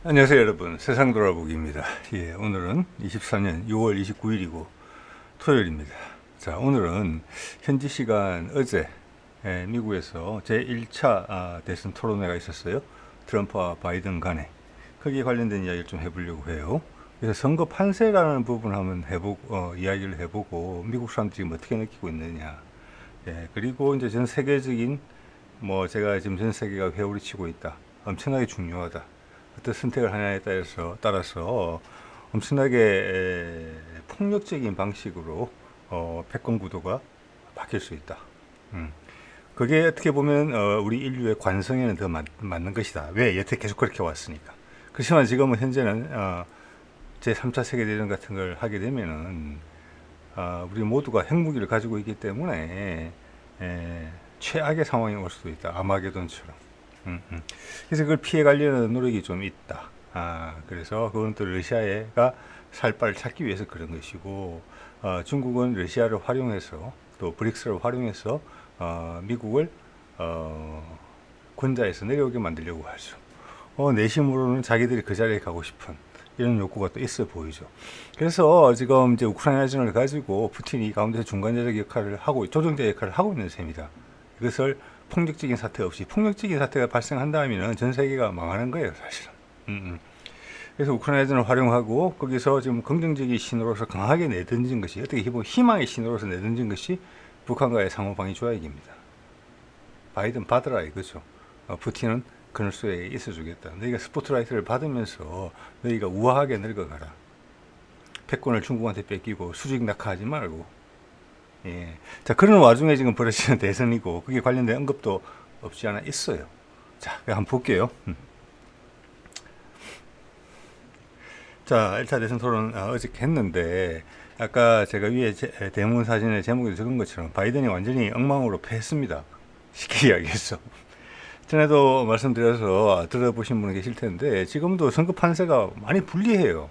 안녕하세요 여러분, 세상 돌아보기입니다. 오늘은 24년 6월 29일이고 토요일입니다. 자, 오늘은 현지 시간 어제 미국에서 제1차 대선 토론회가 있었어요. 트럼프와 바이든 간에. 거기에 관련된 이야기를 좀 해보려고 해요. 그래서 선거 판세라는 부분 한번 이야기를 해보고 미국 사람들이 지금 어떻게 느끼고 있느냐. 그리고 이제 전 세계적인 제가 지금 전 세계가 회오리 치고 있다. 엄청나게 중요하다. 어떤 선택을 하냐에 따라서 엄청나게 폭력적인 방식으로 패권 구도가 바뀔 수 있다. 그게 어떻게 보면 우리 인류의 관성에는 더 맞는 것이다. 왜? 여태 계속 그렇게 왔으니까. 그렇지만 지금은 현재는 제3차 세계대전 같은 걸 하게 되면은 우리 모두가 핵무기를 가지고 있기 때문에 최악의 상황이 올 수도 있다. 아마게돈처럼. 그래서 그걸 피해 가려는 노력이 좀 있다. 그래서 그건 또 러시아가 살 바를 찾기 위해서 그런 것이고, 중국은 러시아를 활용해서 또 브릭스를 활용해서 미국을 권좌에서 내려오게 만들려고 하죠. 내심으로는 자기들이 그 자리에 가고 싶은 이런 욕구가 또 있어 보이죠. 그래서 지금 이제 우크라이나전을 가지고 푸틴이 가운데서 중간자적 역할을 하고 조정자 역할을 하고 있는 셈이다. 이것을 폭력적인 사태 없이 폭력적인 사태가 발생한다면 전 세계가 망하는 거예요, 사실은. 그래서 우크라이나전을 활용하고 거기서 지금 긍정적인 신호로서 강하게 내던진 것이 어떻게 희망의 신호로서 내던진 것이 북한과의 상호 방위 조약입니다. 바이든 받으라 이거죠. 푸틴은 그늘수에 있어주겠다. 너희가 스포트라이트를 받으면서 너희가 우아하게 늙어가라. 패권을 중국한테 뺏기고 수직 낙하하지 말고. 자, 그런 와중에 지금 벌어지는 대선이고, 그게 관련된 언급도 없지 않아 있어요. 자, 한번 볼게요. 자, 1차 대선 토론 어저께 했는데, 아까 제가 위에 대문 사진에 제목에 적은 것처럼 바이든이 완전히 엉망으로 패했습니다. 쉽게 이야기해서. 전에도 말씀드려서 들어보신 분 계실 텐데, 지금도 선거 판세가 많이 불리해요.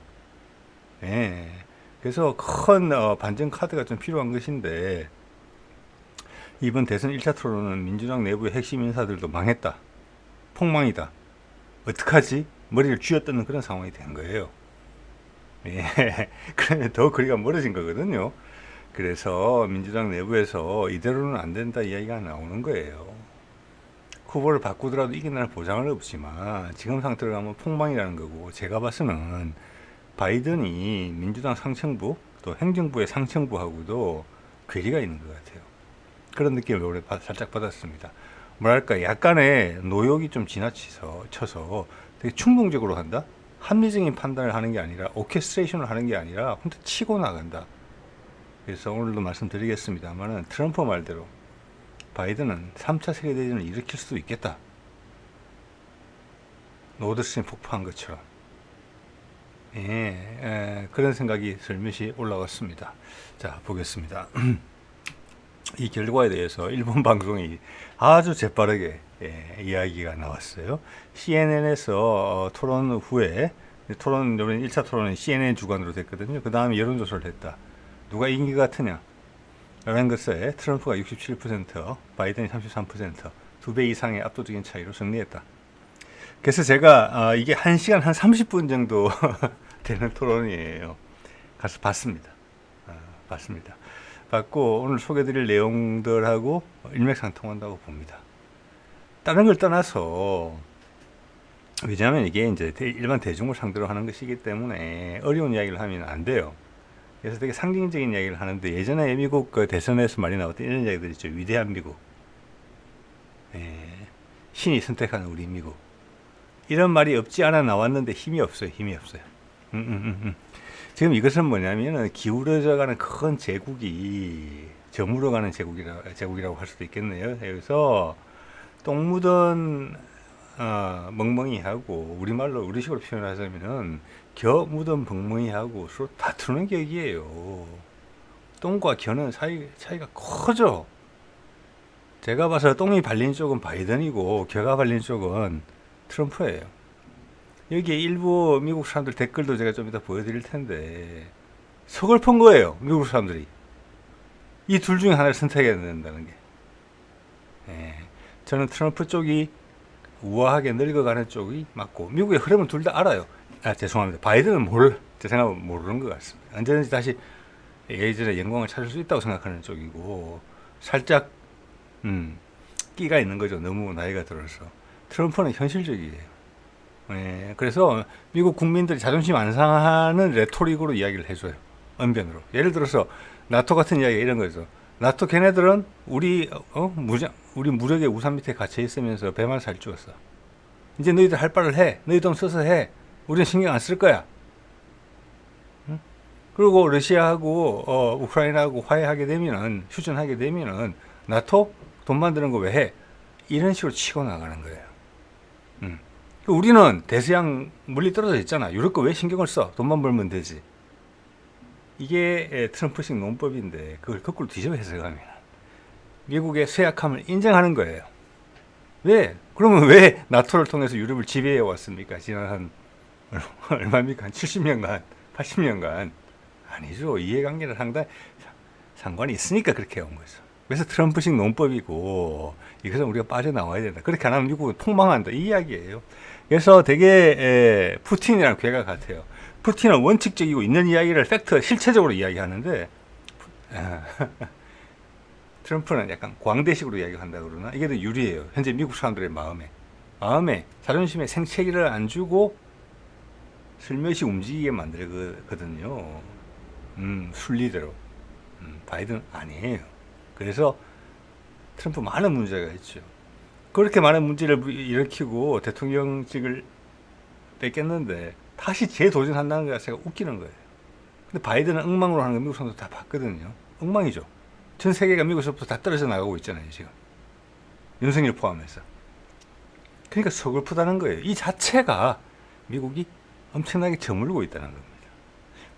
그래서 큰 반전 카드가 좀 필요한 것인데, 이번 대선 1차 토론은 민주당 내부의 핵심 인사들도 망했다. 폭망이다. 어떡하지? 머리를 쥐어뜯는 그런 상황이 된 거예요. 그러면 더 거리가 멀어진 거거든요. 그래서 민주당 내부에서 이대로는 안 된다 이야기가 나오는 거예요. 후보를 바꾸더라도 이긴다는 보장은 없지만 지금 상태로 가면 폭망이라는 거고, 제가 봐서는 바이든이 민주당 상층부 또 행정부의 상층부하고도 괴리가 있는 것 같아요. 그런 느낌을 올해 살짝 받았습니다. 뭐랄까, 약간의 노욕이 좀 쳐서 되게 충동적으로 한다? 합리적인 판단을 하는 게 아니라, 오케스트레이션을 하는 게 아니라 혼자 치고 나간다. 그래서 오늘도 말씀드리겠습니다만은 트럼프 말대로 바이든은 3차 세계대전을 일으킬 수도 있겠다. 노드스트림 폭파한 것처럼. 그런 생각이 슬며시 올라왔습니다. 자, 보겠습니다. 이 결과에 대해서 일본 방송이 아주 재빠르게 이야기가 나왔어요. CNN에서 토론 후에, 이번 1차 토론은 CNN 주관으로 됐거든요. 그 다음에 여론조사를 했다. 누가 이긴 것 같으냐? 라는 것에 트럼프가 67%, 바이든이 33%, 2배 이상의 압도적인 차이로 승리했다. 그래서 제가 이게 1시간 한 30분 정도 되는 토론이에요. 가서 봤습니다. 봤고 오늘 소개드릴 내용들하고 일맥상통한다고 봅니다. 다른 걸 떠나서, 왜냐하면 이게 이제 일반 대중을 상대로 하는 것이기 때문에 어려운 이야기를 하면 안 돼요. 그래서 되게 상징적인 이야기를 하는데, 예전에 미국 그 대선에서 많이 나왔던 이런 이야기들 있죠. 위대한 미국, 신이 선택하는 우리 미국, 이런 말이 없지 않아 나왔는데 힘이 없어요. 지금 이것은 뭐냐면은 기울어져가는 큰 제국이 저물어가는 제국이라고 할 수도 있겠네요. 그래서 똥 묻은 멍멍이하고, 우리말로 우리식으로 표현하자면은 겨 묻은 멍멍이하고 서로 다투는 격이에요. 똥과 겨는 차이가 커져. 제가 봐서 똥이 발린 쪽은 바이든이고 겨가 발린 쪽은 트럼프예요. 여기에 일부 미국 사람들 댓글도 제가 좀 이따 보여드릴 텐데, 서글픈 거예요. 미국 사람들이 이 둘 중에 하나를 선택해야 된다는 게. 저는 트럼프 쪽이 우아하게 늙어가는 쪽이 맞고 미국의 흐름은 둘 다 알아요. 죄송합니다. 바이든은 제 생각은 모르는 것 같습니다. 언제든지 다시 예전의 영광을 찾을 수 있다고 생각하는 쪽이고 살짝 끼가 있는 거죠. 너무 나이가 들어서. 트럼프는 현실적이에요. 예, 그래서 미국 국민들이 자존심 안 상하는 레토릭으로 이야기를 해줘요. 언변으로. 예를 들어서 나토 같은 이야기 이런 거죠. 나토 걔네들은 우리 무력의 우산 밑에 갇혀 있으면서 배만 살찌웠어. 이제 너희들 할 바를 해. 너희 돈 써서 해. 우리는 신경 안 쓸 거야. 응? 그리고 러시아하고 우크라이나하고 화해하게 되면은 휴전하게 되면은 나토 돈 만드는 거 왜 해? 이런 식으로 치고 나가는 거예요. 우리는 대서양 멀리 떨어져 있잖아. 유럽 거 왜 신경을 써? 돈만 벌면 되지. 이게 트럼프식 논법인데 그걸 거꾸로 뒤집어 해석하면 미국의 쇠약함을 인정하는 거예요. 왜? 그러면 왜 나토를 통해서 유럽을 지배해 왔습니까? 지난 한 얼마입니까? 한 70년간, 80년간. 아니죠. 이해관계는 상당히 상관이 있으니까 그렇게 온 거죠. 그래서 트럼프식 논법이고 이것은 우리가 빠져나와야 된다. 그렇게 안 하면 미국은 폭망한다. 이 이야기예요. 그래서 되게 푸틴이랑 괴가 같아요. 푸틴은 원칙적이고 있는 이야기를 팩트, 실체적으로 이야기하는데 트럼프는 약간 광대식으로 이야기한다 그러나 이게 더 유리해요. 현재 미국 사람들의 마음에 자존심에 생채기를 안 주고 슬며시 움직이게 만들거든요. 순리대로. 바이든 아니에요. 그래서 트럼프 많은 문제가 있죠. 그렇게 많은 문제를 일으키고 대통령직을 뺏겼는데 다시 재도전한다는 것 자체가 웃기는 거예요. 근데 바이든은 엉망으로 하는 거 미국 사람들 다 봤거든요. 엉망이죠. 전 세계가 미국에서부터 다 떨어져 나가고 있잖아요, 지금. 윤석열 포함해서. 그러니까 서글프다는 거예요. 이 자체가 미국이 엄청나게 저물고 있다는 겁니다.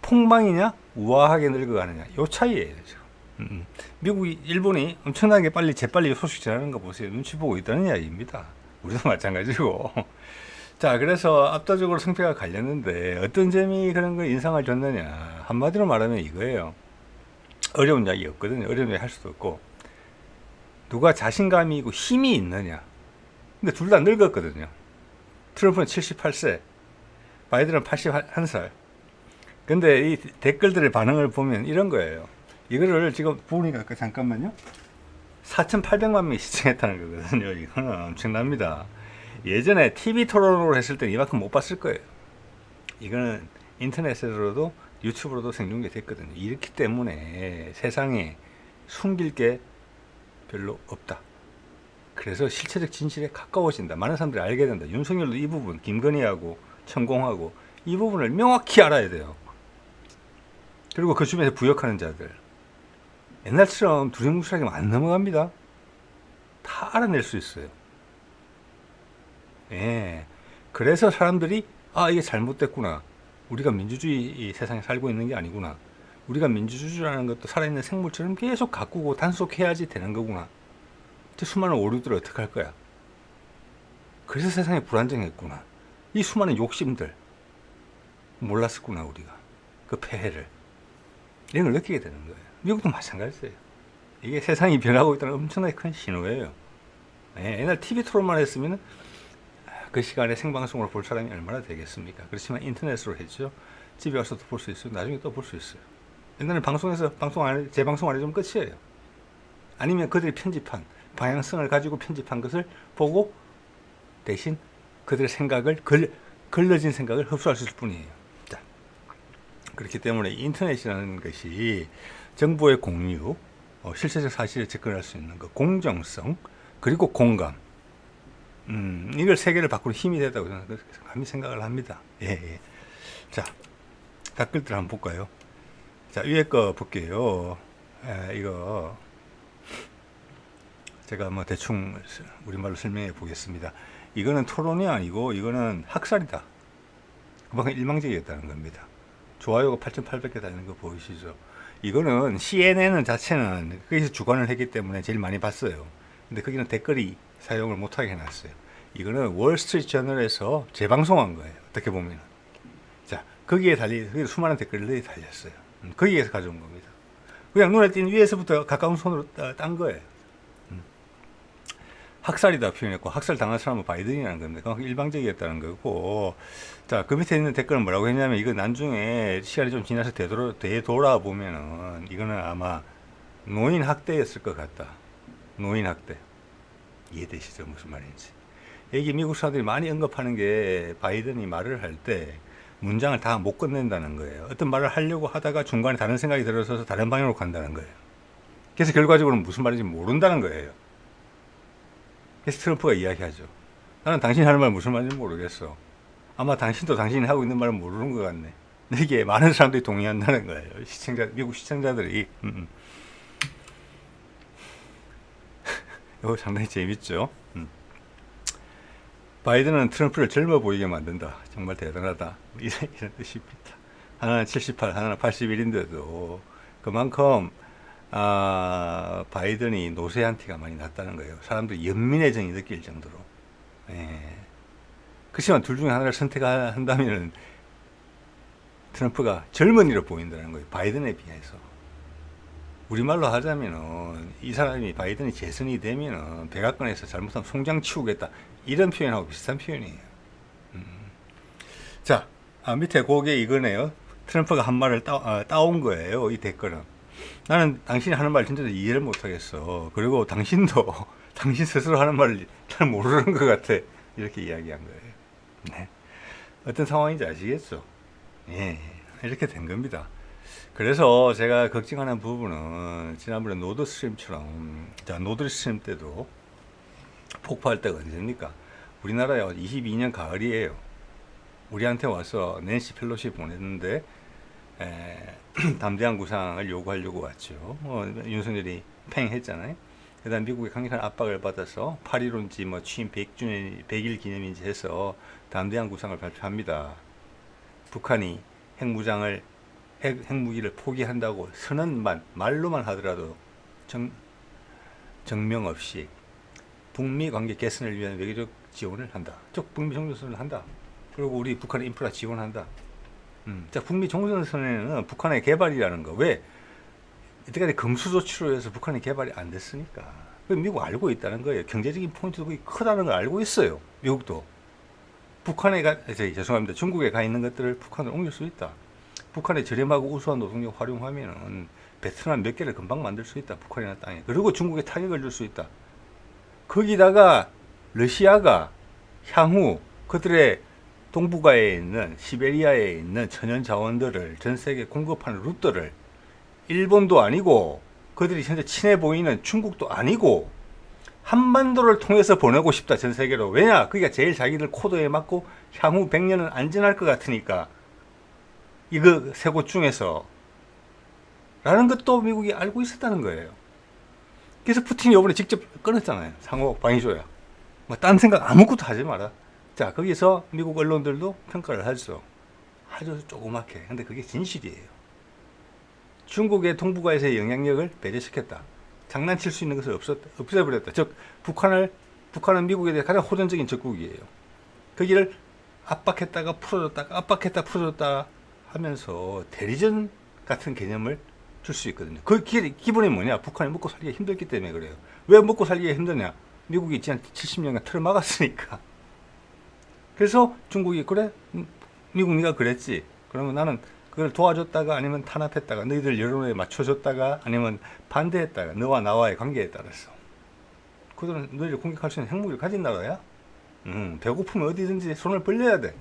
폭망이냐, 우아하게 늙어가느냐, 요 차이예요, 지금. 미국이, 일본이 엄청나게 재빨리 소식 전하는 거 보세요. 눈치 보고 있다는 이야기입니다. 우리도 마찬가지고. 자, 그래서 압도적으로 승패가 갈렸는데 어떤 점이 그런 걸 인상을 줬느냐. 한마디로 말하면 이거예요. 어려운 이야기 없거든요. 어려운 이야기 할 수도 없고. 누가 자신감이 있고 힘이 있느냐. 근데 둘 다 늙었거든요. 트럼프는 78세, 바이든은 81살. 근데 이 댓글들의 반응을 보면 이런 거예요. 이거를 지금 보니까 잠깐만요. 4,800만 명이 시청했다는 거거든요. 이거는 엄청납니다. 예전에 TV 토론으로 했을 때 이만큼 못 봤을 거예요. 이거는 인터넷으로도 유튜브로도 생중계 됐거든요. 이렇기 때문에 세상에 숨길 게 별로 없다. 그래서 실체적 진실에 가까워진다. 많은 사람들이 알게 된다. 윤석열도 이 부분, 김건희하고 천공하고 이 부분을 명확히 알아야 돼요. 그리고 그 주변에서 부역하는 자들. 옛날처럼 두리뭉실하게 안 넘어갑니다. 다 알아낼 수 있어요. 예. 그래서 사람들이 이게 잘못됐구나. 우리가 민주주의 세상에 살고 있는 게 아니구나. 우리가 민주주의라는 것도 살아있는 생물처럼 계속 가꾸고 단속해야지 되는 거구나. 수많은 오류들을 어떻게 할 거야. 그래서 세상이 불안정했구나. 이 수많은 욕심들 몰랐었구나 우리가. 그 폐해를. 이런 걸 느끼게 되는 거예요. 미국도 마찬가지예요. 이게 세상이 변하고 있다는 엄청나게 큰 신호예요. 예, 옛날 TV 토론만 했으면 그 시간에 생방송으로 볼 사람이 얼마나 되겠습니까? 그렇지만 인터넷으로 했죠. 집에 와서도 볼 수 있어요. 나중에 또 볼 수 있어요. 옛날에 방송에서 재방송 안 해주면 끝이에요. 아니면 그들이 편집한 방향성을 가지고 편집한 것을 보고 대신 그들의 생각을 걸러진 생각을 흡수할 수 있을 뿐이에요. 자, 그렇기 때문에 인터넷이라는 것이 정보의 공유, 실체적 사실에 접근할 수 있는 그 공정성, 그리고 공감, 이걸 세계를 바꾸는 힘이 되다고 저는 감히 생각을 합니다. 예. 자, 댓글들 한번 볼까요? 자, 위에 거 볼게요. 이거 제가 뭐 대충 우리말로 설명해 보겠습니다. 이거는 토론이 아니고 이거는 학살이다. 그만큼 일망적이었다는 겁니다. 좋아요가 8,800개 달리는 거 보이시죠? 이거는 CNN 자체는 거기서 주관을 했기 때문에 제일 많이 봤어요. 근데 거기는 댓글이 사용을 못하게 해놨어요. 이거는 월스트리트 저널에서 재방송한 거예요. 어떻게 보면. 자, 거기에 수많은 댓글들이 달렸어요. 거기에서 가져온 겁니다. 그냥 눈에 띈 위에서부터 가까운 손으로 딴 거예요. 학살이다 표현했고, 학살 당한 사람은 바이든이라는 겁니다. 그만큼 일방적이었다는 거고. 자, 그 밑에 있는 댓글은 뭐라고 했냐면, 이거 나중에 시간이 좀 지나서 되돌아보면은 이거는 아마 노인 학대였을 것 같다. 노인 학대. 이해되시죠? 무슨 말인지. 여기 미국 사람들이 많이 언급하는 게, 바이든이 말을 할 때 문장을 다 못 끝낸다는 거예요. 어떤 말을 하려고 하다가 중간에 다른 생각이 들어서 다른 방향으로 간다는 거예요. 그래서 결과적으로는 무슨 말인지 모른다는 거예요. 그래서 트럼프가 이야기하죠. 나는 당신이 하는 말 무슨 말인지 모르겠어. 아마 당신도 당신이 하고 있는 말을 모르는 것 같네. 이게 많은 사람들이 동의한다는 거예요. 미국 시청자들이. 이거 상당히 재밌죠. 바이든은 트럼프를 젊어 보이게 만든다. 정말 대단하다. 이런 뜻입니다. 하나는 78, 하나는 81인데도 그만큼 바이든이 노쇠한 티가 많이 났다는 거예요. 사람들이 연민의 정이 느낄 정도로. 예. 그렇지만 둘 중에 하나를 선택한다면 트럼프가 젊은이로 보인다는 거예요. 바이든에 비해서. 우리말로 하자면은 이 사람이 바이든이 재선이 되면은 백악관에서 잘못하면 송장 치우겠다. 이런 표현하고 비슷한 표현이에요. 자, 밑에 그게 이거네요. 트럼프가 한 말을 따온 거예요. 이 댓글은. 나는 당신이 하는 말 진짜 이해를 못하겠어. 그리고 당신도 당신 스스로 하는 말을 잘 모르는 것 같아. 이렇게 이야기한 거예요. 네. 어떤 상황인지 아시겠죠? 예, 이렇게 된 겁니다. 그래서 제가 걱정하는 부분은 지난번에 노드스트림처럼, 자, 노드스트림 때도 폭파할 때가 언제입니까? 우리나라에 22년 가을이에요. 우리한테 와서 낸시 펠로시 보냈는데 담대한 구상을 요구하려고 왔죠. 윤석열이 팽했잖아요. 그 다음 미국의 강력한 압박을 받아서 8.15인지 취임 100일 기념인지 해서 담대한 구상을 발표합니다. 북한이 핵무기를 포기한다고 선언만, 말로만 하더라도 정명 없이 북미 관계 개선을 위한 외교적 지원을 한다. 즉 북미 종전선언을 한다. 그리고 우리 북한의 인프라 지원한다. 자, 북미 종전선언에는 북한의 개발이라는 거. 왜? 이때까지 금수 조치로 해서 북한의 개발이 안 됐으니까. 미국 알고 있다는 거예요. 경제적인 포인트도 거의 크다는 걸 알고 있어요. 미국도. 죄송합니다. 중국에 가 있는 것들을 북한으로 옮길 수 있다. 북한의 저렴하고 우수한 노동력 활용하면은 베트남 몇 개를 금방 만들 수 있다. 북한이나 땅에. 그리고 중국에 타격을 줄 수 있다. 거기다가 러시아가 향후 그들의 동북아에 있는 시베리아에 있는 천연 자원들을 전 세계에 공급하는 루트를 일본도 아니고 그들이 현재 친해 보이는 중국도 아니고 한반도를 통해서 보내고 싶다. 전 세계로. 왜냐? 그게 제일 자기들 코드에 맞고 향후 100년은 안전할 것 같으니까. 이거 세 곳 중에서 라는 것도 미국이 알고 있었다는 거예요. 그래서 푸틴이 이번에 직접 끊었잖아요. 상호 방위조약. 딴 생각 아무것도 하지 마라. 자, 거기서 미국 언론들도 평가를 하죠. 아주 조그맣게. 근데 그게 진실이에요. 중국의 동북아에서의 영향력을 배제시켰다. 장난칠 수 있는 것을 없애버렸다. 즉, 북한은 미국에 대해 가장 호전적인 적국이에요. 거기를 압박했다가 풀어줬다가 압박했다 풀어줬다 하면서 대리전 같은 개념을 줄 수 있거든요. 그 기본이 뭐냐? 북한이 먹고 살기가 힘들기 때문에 그래요. 왜 먹고 살기가 힘드냐? 미국이 지난 70년간 틀을 막았으니까. 그래서 중국이 그래? 미국 네가 그랬지. 그러면 나는 그걸 도와줬다가 아니면 탄압했다가 너희들 여론에 맞춰줬다가 아니면 반대했다가 너와 나와의 관계에 따라서 그들은 너희를 공격할 수 있는 핵무기를 가진 나라야. 배고프면 어디든지 손을 벌려야 돼.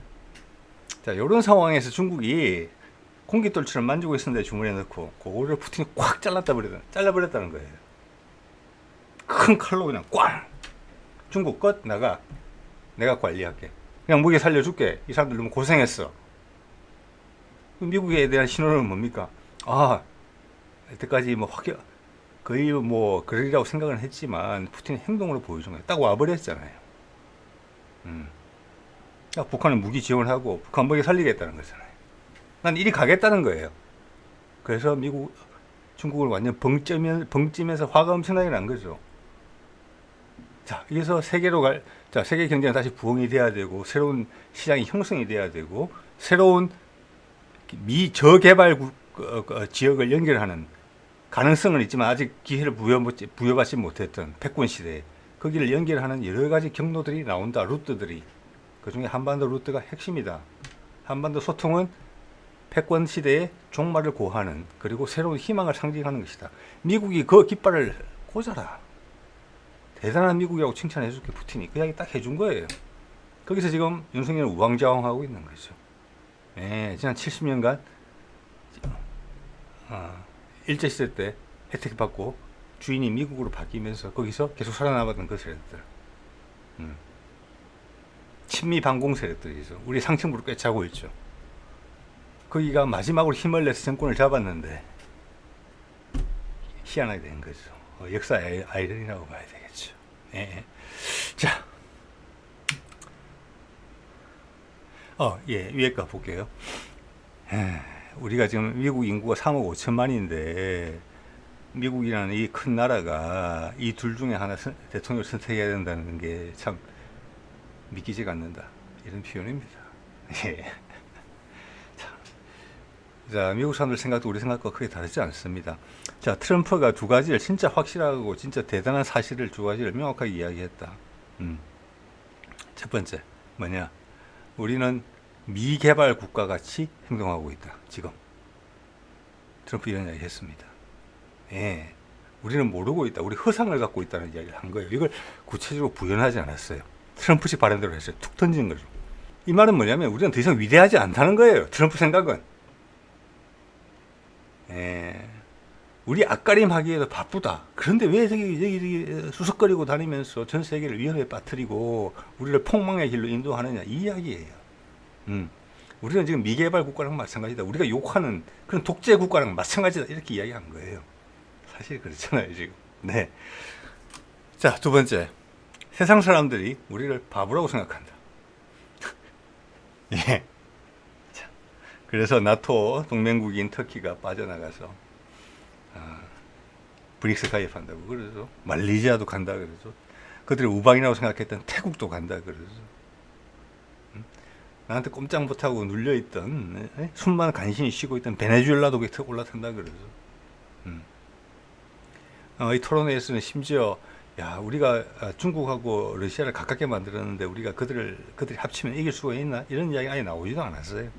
자, 이런 상황에서 중국이 공깃돌처럼 만지고 있었는데 주머니에 넣고 그거를 푸틴이 꽉 잘라버렸다는 거예요. 큰 칼로 그냥 꽝! 중국 끝 나가. 내가 관리할게. 그냥 무기 살려줄게. 이 사람들 너무 고생했어. 미국에 대한 신호는 뭡니까? 여태까지 거의 그러리라고 생각은 했지만 푸틴의 행동으로 보여준 거예요. 딱 와버렸잖아요. 북한은 무기 지원하고 북한 무기 살리겠다는 거잖아요. 난 이리 가겠다는 거예요. 그래서 중국을 완전 벙찌면서 화가 엄청나게 난 거죠. 자, 여기서 세계 경제는 다시 부흥이 돼야 되고, 새로운 시장이 형성이 돼야 되고, 새로운 저개발 지역을 연결하는 가능성은 있지만 아직 기회를 부여받지 못했던 패권 시대에 거기를 연결하는 여러 가지 경로들이 나온다. 루트들이. 그 중에 한반도 루트가 핵심이다. 한반도 소통은 패권 시대의 종말을 고하는, 그리고 새로운 희망을 상징하는 것이다. 미국이 그 깃발을 꽂아라. 대단한 미국이라고 칭찬해 줄게 푸틴이. 그 이야기 딱 해준 거예요. 거기서 지금 윤석열은 우왕좌왕하고 있는 거죠. 예, 지난 70년간 일제시대 때 혜택 받고 주인이 미국으로 바뀌면서 거기서 계속 살아남았던 그 세력들. 친미 반공 세력들이죠. 우리 상층부를 꿰차고 있죠. 거기가 마지막으로 힘을 내서 정권을 잡았는데 희한하게 된 거죠. 역사의 아이러니라고 봐야 되겠죠. 예. 자, 위에 거 볼게요. 우리가 지금 미국 인구가 3억 5천만인데 미국이라는 이 큰 나라가 이 둘 중에 하나 대통령을 선택해야 된다는 게 참 믿기지가 않는다. 이런 표현입니다. 예. 자, 미국 사람들 생각도 우리 생각과 크게 다르지 않습니다. 자, 트럼프가 두 가지를 진짜 확실하고 진짜 대단한 사실을 두 가지를 명확하게 이야기했다. 첫 번째, 뭐냐? 우리는 미개발 국가 같이 행동하고 있다. 지금. 트럼프 이런 이야기 했습니다. 예. 우리는 모르고 있다. 우리 허상을 갖고 있다는 이야기를 한 거예요. 이걸 구체적으로 부연하지 않았어요. 트럼프식 발언대로 했어요. 툭 던진 거죠. 이 말은 뭐냐면 우리는 더 이상 위대하지 않다는 거예요. 트럼프 생각은. 예. 우리 앞가림 하기에도 바쁘다. 그런데 왜 여기 수석거리고 다니면서 전 세계를 위험에 빠뜨리고 우리를 폭망의 길로 인도하느냐. 이 이야기예요. 우리는 지금 미개발 국가랑 마찬가지다. 우리가 욕하는 그런 독재 국가랑 마찬가지다. 이렇게 이야기한 거예요. 사실 그렇잖아요, 지금. 네. 자, 두 번째. 세상 사람들이 우리를 바보라고 생각한다. 예. 자, 그래서 나토 동맹국인 터키가 빠져나가서 브릭스 가입한다고 그러죠. 말레이시아도 간다 그러죠. 그들이 우방이라고 생각했던 태국도 간다 그러죠. 나한테 꼼짝 못하고 눌려있던 숨만 간신히 쉬고 있던 베네수엘라도 올라탄다 그러죠. 이 토론회에서는 심지어 우리가 중국하고 러시아를 가깝게 만들었는데 우리가 그들이 합치면 이길 수가 있나? 이런 이야기 아예 나오지도 않았어요.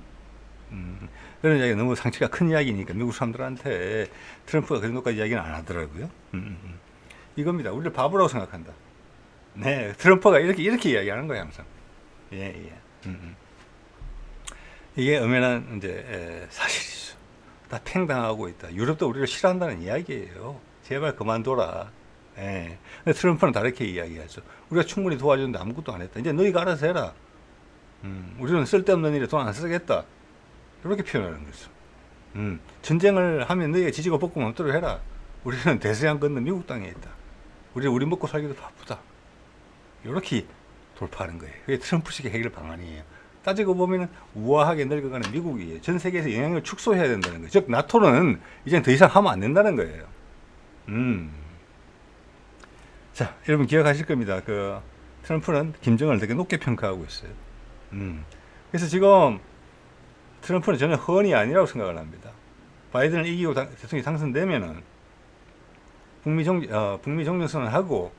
그런 이야기가 너무 상처가 큰 이야기니까 미국 사람들한테 트럼프가 그 정도까지 이야기는 안 하더라고요. 이겁니다. 우리를 바보라고 생각한다. 네, 트럼프가 이렇게 이야기하는 거예요, 항상. 예. 이게 엄연한 이제 사실이죠. 다 팽당하고 있다. 유럽도 우리를 싫어한다는 이야기예요. 제발 그만둬라. 예. 근데 트럼프는 다르게 이야기하죠. 우리가 충분히 도와줬는데 아무것도 안 했다. 이제 너희가 알아서 해라. 우리는 쓸데없는 일에 돈 안 쓰겠다. 이렇게 표현하는 거죠. 전쟁을 하면 너희가 지지고 볶고 맘대로 해라. 우리는 대서양 건너 미국 땅에 있다. 우리 먹고 살기도 바쁘다. 이렇게 돌파하는 거예요. 그게 트럼프식의 해결 방안이에요. 따지고 보면 우아하게 늙어가는 미국이 전 세계에서 영향력을 축소해야 된다는 거예요. 즉 나토는 이제 더 이상 하면 안 된다는 거예요. 자, 여러분 기억하실 겁니다. 트럼프는 김정은을 되게 높게 평가하고 있어요. 그래서 지금 트럼프는 전혀 허언이 아니라고 생각을 합니다. 바이든을 이기고 대통령이 당선되면은 북미 종전선언을 하고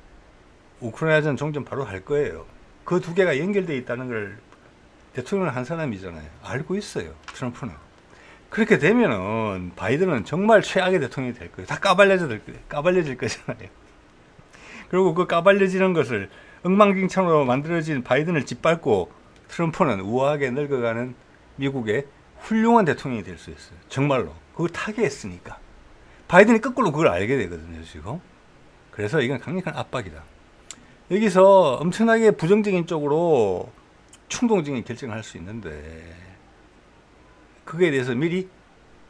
우크라이나전 종전 바로 할 거예요. 그 두 개가 연결되어 있다는 걸 대통령을 한 사람이잖아요. 알고 있어요. 트럼프는. 그렇게 되면은 바이든은 정말 최악의 대통령이 될 거예요. 다 까발려질 거잖아요. 그리고 그 까발려지는 것을 엉망진창으로 만들어진 바이든을 짓밟고 트럼프는 우아하게 늙어가는 미국의 훌륭한 대통령이 될 수 있어요. 정말로. 그걸 타개했으니까. 바이든이 거꾸로 그걸 알게 되거든요, 지금. 그래서 이건 강력한 압박이다. 여기서 엄청나게 부정적인 쪽으로 충동적인 결정을 할 수 있는데 그거에 대해서 미리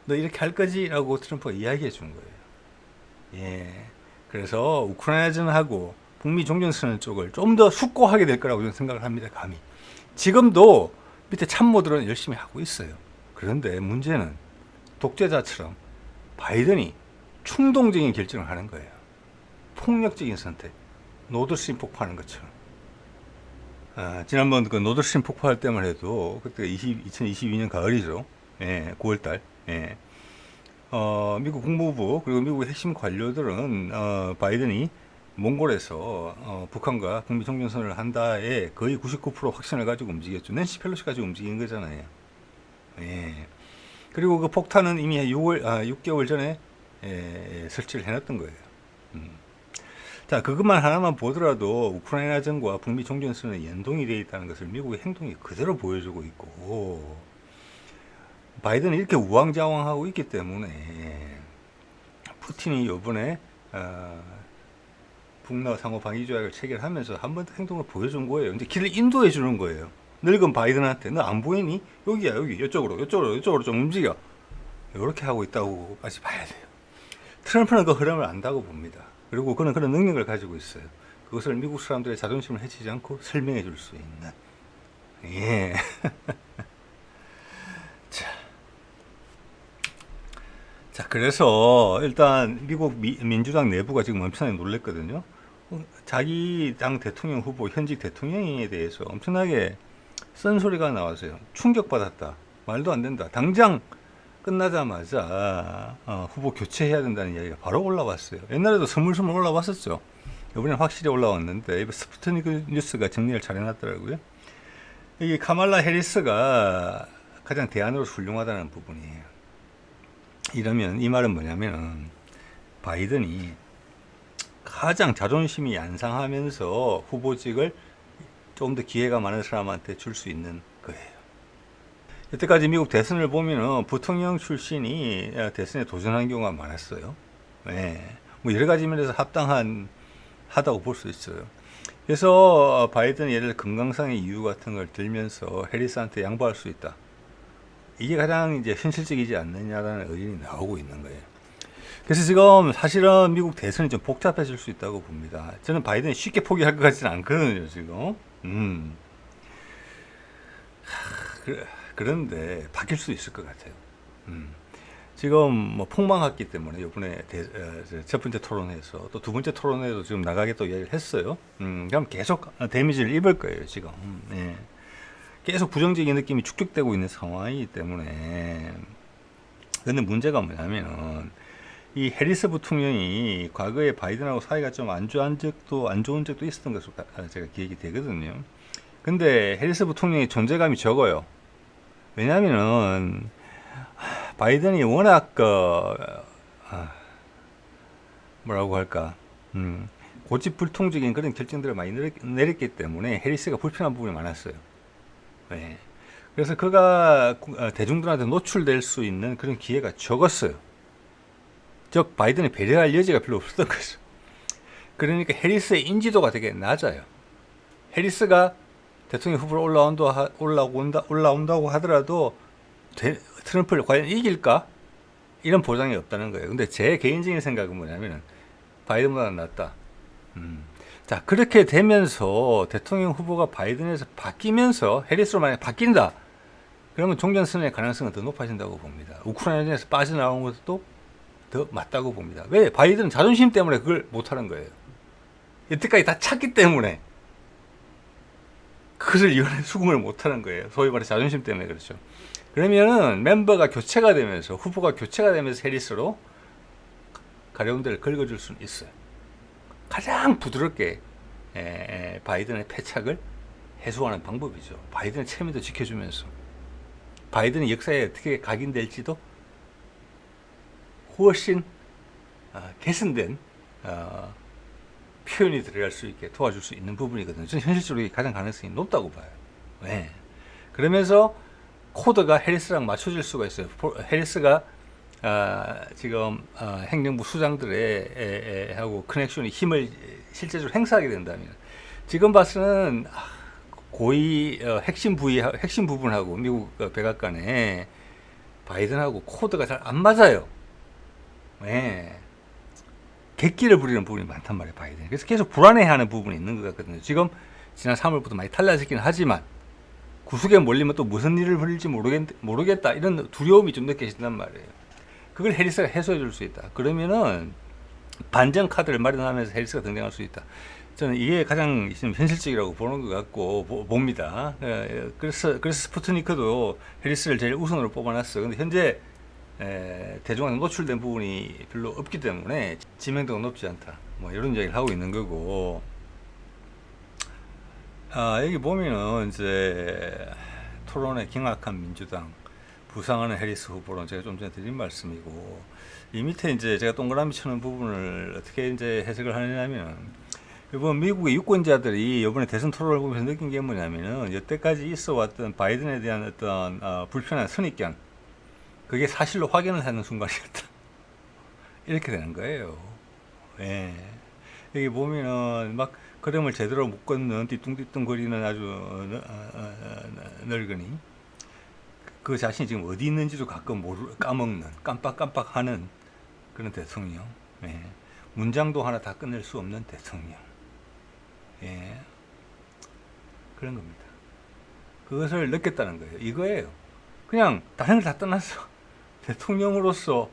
너 이렇게 할 거지? 라고 트럼프가 이야기해 준 거예요. 예. 그래서 우크라이나전하고 북미 종전선언 쪽을 좀 더 숙고하게 될 거라고 저는 생각을 합니다. 감히. 지금도 밑에 참모들은 열심히 하고 있어요. 그런데 문제는 독재자처럼 바이든이 충동적인 결정을 하는 거예요. 폭력적인 선택. 노드스트림 폭파하는 것처럼. 지난번 그 노드스트림 폭파할 때만 해도 그때 2022년 가을이죠. 예, 9월달. 예. 미국 국무부 그리고 미국의 핵심 관료들은 바이든이 몽골에서 북한과 북미 종전선언을 한다에 거의 99% 확신을 가지고 움직였죠. 낸시 펠로시까지 움직인 거잖아요. 예. 그리고 그 폭탄은 이미 6개월 전에 설치를 해놨던 거예요. 자, 그것만 하나만 보더라도 우크라이나전과 북미 종전선언이 연동이 되어 있다는 것을 미국의 행동이 그대로 보여주고 있고, 바이든은 이렇게 우왕좌왕하고 있기 때문에 푸틴이 이번에 북러 상호 방위 조약을 체결하면서 한 번 더 행동을 보여준 거예요. 이제 길을 인도해 주는 거예요. 늙은 바이든한테 너 안 보이니? 여기야, 여기. 이쪽으로 좀 움직여. 이렇게 하고 있다고까지 봐야 돼요. 트럼프는 그 흐름을 안다고 봅니다. 그리고 그는 그런 능력을 가지고 있어요. 그것을 미국 사람들의 자존심을 해치지 않고 설명해 줄 수 있는. 예. 자, 그래서 일단 미국 민주당 내부가 지금 엄청나게 놀랬거든요. 자기 당 대통령 후보, 현직 대통령에 대해서 엄청나게 쓴소리가 나왔어요. 충격받았다. 말도 안 된다. 당장 끝나자마자 후보 교체해야 된다는 이야기가 바로 올라왔어요. 옛날에도 스물스물 올라왔었죠. 이번엔 확실히 올라왔는데 스푸트니크 뉴스가 정리를 잘 해놨더라고요. 이게 카말라 해리스가 가장 대안으로 훌륭하다는 부분이에요. 이러면 이 말은 뭐냐면 바이든이 가장 자존심이 얀상하면서 후보직을 좀 더 기회가 많은 사람한테 줄 수 있는 거예요. 여태까지 미국 대선을 보면은 부통령 출신이 대선에 도전한 경우가 많았어요. 네. 뭐 여러 가지 면에서 하다고 볼 수 있어요. 그래서 바이든 예를 들어 건강상의 이유 같은 걸 들면서 해리스한테 양보할 수 있다. 이게 가장 이제 현실적이지 않느냐라는 의견이 나오고 있는 거예요. 그래서 지금 사실은 미국 대선이 좀 복잡해질 수 있다고 봅니다. 저는 바이든이 쉽게 포기할 것 같지는 않거든요, 지금. 그런데 바뀔 수 있을 것 같아요. 지금 뭐 폭망했기 때문에 이번에 첫 번째 토론회에서 또 두 번째 토론회에도 지금 나가겠다고 이야기를 했어요. 그럼 계속 데미지를 입을 거예요, 지금. 예. 계속 부정적인 느낌이 축적되고 있는 상황이기 때문에. 근데 문제가 뭐냐면 이 해리스 부통령이 과거에 바이든하고 사이가 좀 안 좋은 적도 있었던 것으로 제가 기억이 되거든요. 근데 해리스 부통령의 존재감이 적어요. 왜냐면은 바이든이 워낙 뭐라고 할까 고집불통적인 그런 결정들을 많이 내렸기 때문에 해리스가 불편한 부분이 많았어요. 네. 그래서 그가 대중들한테 노출될 수 있는 그런 기회가 적었어요. 즉 바이든이 배려할 여지가 별로 없었던 거죠. 그러니까 해리스의 인지도가 되게 낮아요. 해리스가 대통령 후보로 올라온다고 하더라도 트럼프를 과연 이길까? 이런 보장이 없다는 거예요. 근데 제 개인적인 생각은 뭐냐면 바이든보다 낫다. 자, 그렇게 되면서 대통령 후보가 바이든에서 바뀌면서 해리스로 만약에 바뀐다. 그러면 종전선언의 가능성은 더 높아진다고 봅니다. 우크라이나전에서 빠져나온 것도 더 맞다고 봅니다. 왜? 바이든은 자존심 때문에 그걸 못하는 거예요. 여태까지 다 찼기 때문에 그것을 이번에 수긍을 못하는 거예요. 소위 말해 자존심 때문에 그렇죠. 그러면은 멤버가 교체가 되면서 후보가 교체가 되면서 해리스로 가려움들을 긁어줄 수는 있어요. 가장 부드럽게 바이든의 패착을 해소하는 방법이죠. 바이든의 체면도 지켜주면서 바이든의 역사에 어떻게 각인될지도 훨씬 개선된 표현이 들어갈 수 있게 도와줄 수 있는 부분이거든요. 저는 현실적으로 가장 가능성이 높다고 봐요. 네. 그러면서 코드가 해리스랑 맞춰질 수가 있어요. 해리스가 지금 행정부 수장들의 하고 커넥션의 힘을 실제적으로 행사하게 된다면 지금 봐서는 고위 핵심 부분하고 미국 백악관에 바이든하고 코드가 잘 안 맞아요. 네. 객기를 부리는 부분이 많단 말이에요, 바이든. 그래서 계속 불안해하는 부분이 있는 것 같거든요. 지금 지난 3월부터 많이 달라지긴 하지만 구석에 몰리면 또 무슨 일을 벌일지 모르겠다 이런 두려움이 좀 느껴진단 말이에요. 그걸 해리스가 해소해 줄 수 있다. 그러면은 반전 카드를 마련하면서 해리스가 등장할 수 있다. 저는 이게 가장 현실적이라고 보는 것 같고 봅니다. 그래서 스푸트니크도 해리스를 제일 우선으로 뽑아놨어. 근데 현재 대중한테 노출된 부분이 별로 없기 때문에 지명도가 높지 않다. 뭐 이런 이야기를 하고 있는 거고, 여기 보면은 이제 토론의 경악한 민주당, 부상하는 해리스 후보론 제가 좀 전에 드린 말씀이고, 이 밑에 이제 제가 동그라미 치는 부분을 어떻게 이제 해석을 하냐면, 이번 미국의 유권자들이 이번에 대선 토론을 보면서 느낀 게 뭐냐면은, 여태까지 있어 왔던 바이든에 대한 어떤 불편한 선입견, 그게 사실로 확인을 하는 순간이었다. 이렇게 되는 거예요. 예. 여기 보면은 막 그림을 제대로 못 걷는 띠뚱띠뚱거리는 아주 늙은이, 그 자신이 지금 어디 있는지도 가끔 까먹는, 깜빡깜빡하는 그런 대통령. 예. 문장도 하나 다 끝낼 수 없는 대통령. 예. 그런 겁니다. 그것을 느꼈다는 거예요. 이거예요. 그냥 다른 걸 다 떠나서 대통령으로서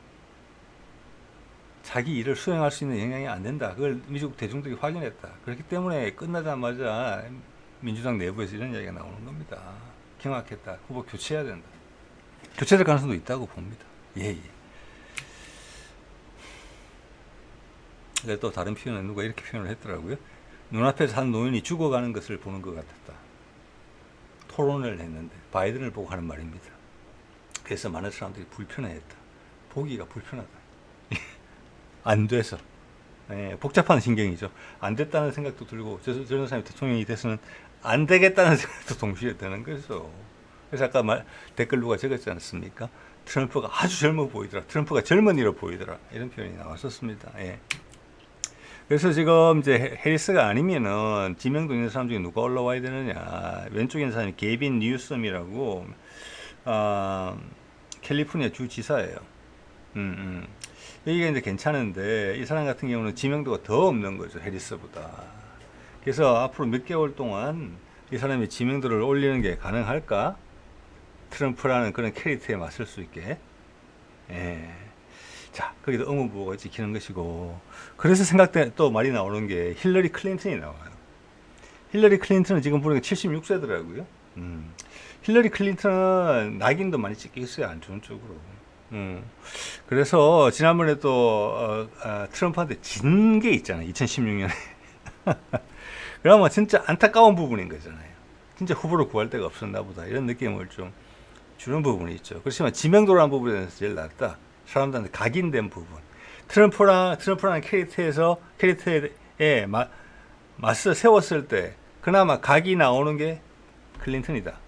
자기 일을 수행할 수 있는 영향이 안 된다. 그걸 미국 대중들이 확인했다. 그렇기 때문에 끝나자마자 민주당 내부에서 이런 이야기가 나오는 겁니다. 경악했다. 후보 교체해야 된다. 교체될 가능성도 있다고 봅니다. 예, 예. 그래서 또 다른 표현은 누가 이렇게 표현을 했더라고요. 눈앞에서 한 노인이 죽어가는 것을 보는 것 같았다. 토론을 했는데 바이든을 보고 하는 말입니다. 그래서 많은 사람들이 불편해했다. 보기가 불편하다. 안 돼서. 예, 복잡한 신경이죠. 안 됐다는 생각도 들고, 저런 사람이 대통령이 돼서는 안 되겠다는 생각도 동시에 드는 거죠. 그래서 아까 댓글 누가 적었지 않습니까? 트럼프가 아주 젊어 보이더라. 트럼프가 젊은이로 보이더라. 이런 표현이 나왔었습니다. 예. 그래서 지금 이제 해리스가 아니면은 지명도 있는 사람 중에 누가 올라와야 되느냐. 왼쪽에 있는 사람이 게빈 뉴섬이라고, 캘리포니아 주지사예요. 여기가 이제 괜찮은데, 이 사람 같은 경우는 지명도가 더 없는 거죠, 해리스보다. 그래서 앞으로 몇 개월 동안 이 사람이 지명도를 올리는 게 가능할까? 트럼프라는 그런 캐릭터에 맞설 수 있게. 예. 자, 거기도 의무부호가 지키는 것이고, 그래서 또 말이 나오는 게 힐러리 클린턴이 나와요. 힐러리 클린턴은 지금 보니까 76세더라고요. 힐러리 클린턴은 낙인도 많이 찍혀 있어요, 안 좋은 쪽으로. 그래서 지난번에 또 트럼프한테 진 게 있잖아요, 2016년에. 그러면 진짜 안타까운 부분인 거잖아요. 진짜 후보를 구할 데가 없었나 보다, 이런 느낌을 좀 주는 부분이 있죠. 그렇지만 지명도라는 부분에 대해서 제일 낫다. 사람들한테 각인된 부분. 트럼프라는 캐릭터에 맞서 세웠을 때 그나마 각이 나오는 게 클린턴이다.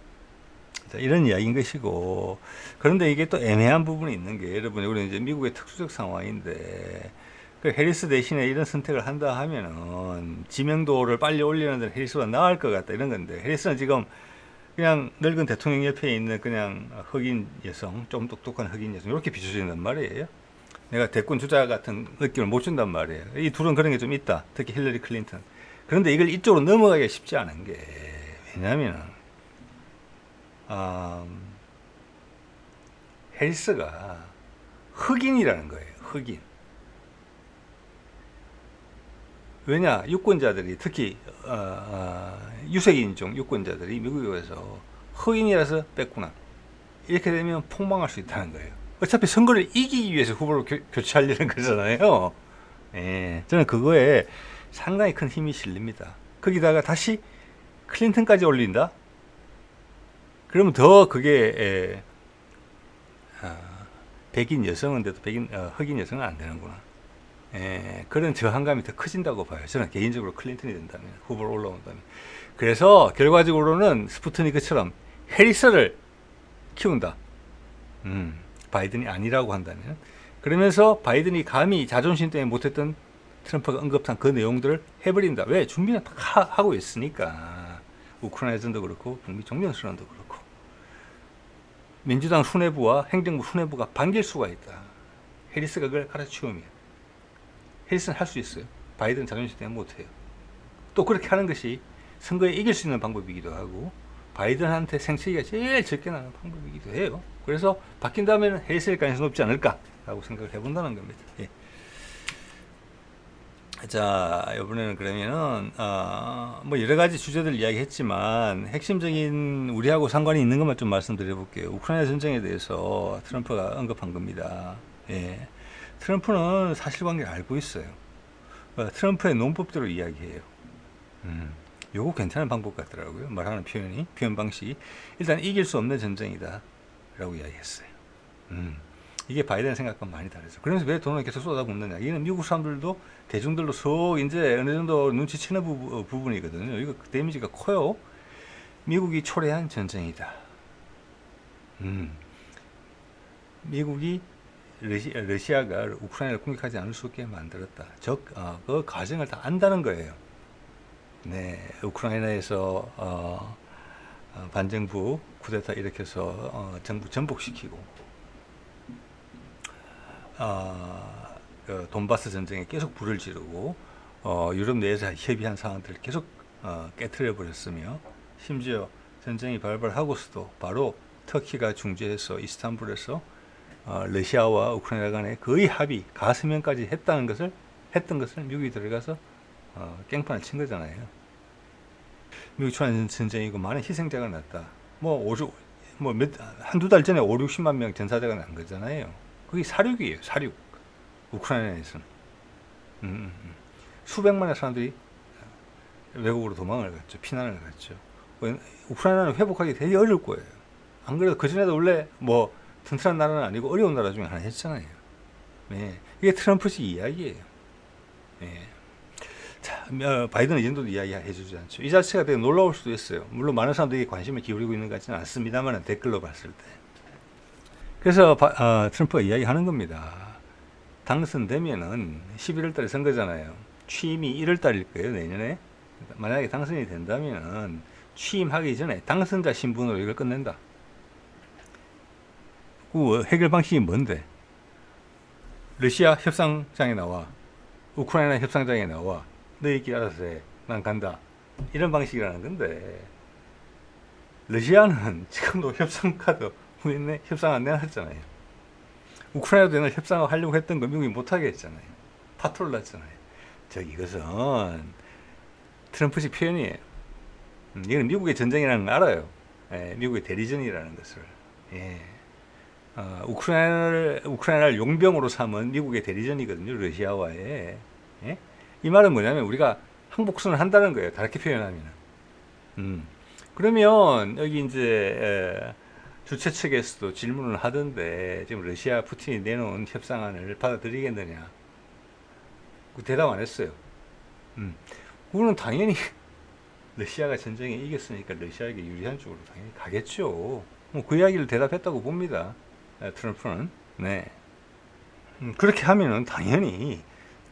자, 이런 이야기인 것이고, 그런데 이게 또 애매한 부분이 있는 게, 여러분, 우리 이제 미국의 특수적 상황인데, 그 해리스 대신에 이런 선택을 한다 하면은 지명도를 빨리 올리는 데는 해리스가 나을 것 같다, 이런 건데, 해리스는 지금 그냥 늙은 대통령 옆에 있는 그냥 흑인 여성, 좀 똑똑한 흑인 여성, 이렇게 비춰진단 말이에요. 내가 대권 주자 같은 느낌을 못 준단 말이에요. 이 둘은 그런 게 좀 있다. 특히 힐러리 클린턴. 그런데 이걸 이쪽으로 넘어가기가 쉽지 않은 게, 왜냐면은, 해리스가 흑인이라는 거예요. 흑인. 왜냐? 유권자들이, 특히 유색인종 유권자들이 미국에서 흑인이라서 뺐구나, 이렇게 되면 폭망할 수 있다는 거예요. 어차피 선거를 이기기 위해서 후보를 교체하려는 거잖아요. 예, 저는 그거에 상당히 큰 힘이 실립니다. 거기다가 다시 클린턴까지 올린다? 그러면 더 그게 백인 여성인데도 흑인 여성은 안 되는구나. 그런 저항감이 더 커진다고 봐요. 저는 개인적으로 클린턴이 된다면, 후보로 올라온다면. 그래서 결과적으로는 스푸트니크처럼 해리스를 키운다. 바이든이 아니라고 한다면. 그러면서 바이든이 감히 자존심 때문에 못했던 트럼프가 언급한 그 내용들을 해버린다. 왜? 준비는 하고 있으니까. 우크라이나 전도 그렇고 북미 종전선언도 그렇고. 민주당 수뇌부와 행정부 수뇌부가 반길 수가 있다. 해리스가 그걸 갈아치우면. 해리스는 할 수 있어요. 바이든 자존심 때문에 못해요. 또 그렇게 하는 것이 선거에 이길 수 있는 방법이기도 하고, 바이든한테 생채기가 제일 적게 나는 방법이기도 해요. 그래서 바뀐다면 해리스일 가능성이 높지 않을까라고 생각을 해본다는 겁니다. 예. 자, 이번에는 그러면은 뭐 여러 가지 주제들 이야기했지만 핵심적인 우리하고 상관이 있는 것만 좀 말씀드려 볼게요. 우크라이나 전쟁에 대해서 트럼프가 언급한 겁니다. 예. 트럼프는 사실관계를 알고 있어요. 트럼프의 논법대로 이야기해요. 요거 괜찮은 방법 같더라고요. 말하는 표현 방식이. 일단 이길 수 없는 전쟁이다 라고 이야기했어요. 이게 바이든 생각과 많이 다르죠. 그러면서 왜 돈을 계속 쏟아붓느냐. 이는 미국 사람들도, 대중들도 이제 어느 정도 눈치채는 부분이거든요. 이거 데미지가 커요. 미국이 초래한 전쟁이다. 미국이 러시아가 우크라이나를 공격하지 않을 수 있게 만들었다. 그 과정을 다 안다는 거예요. 네, 우크라이나에서 반정부 쿠데타 일으켜서 정부 전복시키고, 돈바스 전쟁에 계속 불을 지르고, 유럽 내에서 협의한 상황들을 계속 깨트려 버렸으며, 심지어 전쟁이 발발하고서도 바로 터키가 중재해서 이스탄불에서 러시아와 우크라이나 간에 거의 합의, 가서명까지 했던 것을 미국이 들어가서 깽판을 친 거잖아요. 미국 초안 전쟁이고 많은 희생자가 났다. 한두 달 전에 60만 명 전사자가 난 거잖아요. 그게 사륙이에요, 사륙. 우크라이나에서는. 수백만의 사람들이 외국으로 도망을 갔죠. 피난을 갔죠. 우크라이나는 회복하기 되게 어려울 거예요. 안 그래도 그전에도 원래 튼튼한 나라는 아니고 어려운 나라 중에 하나 했잖아요. 네. 이게 트럼프식 이야기예요. 네. 자, 바이든은 이 정도도 이야기 해주지 않죠. 이 자체가 되게 놀라울 수도 있어요. 물론 많은 사람들이 관심을 기울이고 있는 것 같지는 않습니다만, 댓글로 봤을 때. 그래서 트럼프가 이야기하는 겁니다. 당선되면은 11월 달에 선거잖아요. 취임이 1월 달일 거예요, 내년에. 만약에 당선이 된다면은 취임하기 전에 당선자 신분으로 이걸 끝낸다. 그 해결 방식이 뭔데? 러시아 협상장에 나와, 우크라이나 협상장에 나와, 너희끼리 알아서 해, 난 간다, 이런 방식이라는 건데, 러시아는 지금도 협상 카드 협상 안 내놨잖아요. 우크라이나도 옛날 협상을 하려고 했던 거 미국이 못하게 했잖아요. 파토를 났잖아요. 이것은 트럼프식 표현이에요. 이건 미국의 전쟁이라는 걸 알아요. 예, 미국의 대리전이라는 것을. 예. 우크라이나를 용병으로 삼은 미국의 대리전이거든요, 러시아와의. 예? 이 말은 뭐냐면 우리가 항복선을 한다는 거예요, 다르게 표현하면. 그러면 여기 이제 주최 측에서도 질문을 하던데, 지금 러시아 푸틴이 내놓은 협상안을 받아들이겠느냐? 대답 안 했어요. 그거는 당연히 러시아가 전쟁에 이겼으니까 러시아에게 유리한 쪽으로 당연히 가겠죠. 그 이야기를 대답했다고 봅니다, 트럼프는. 네. 그렇게 하면은 당연히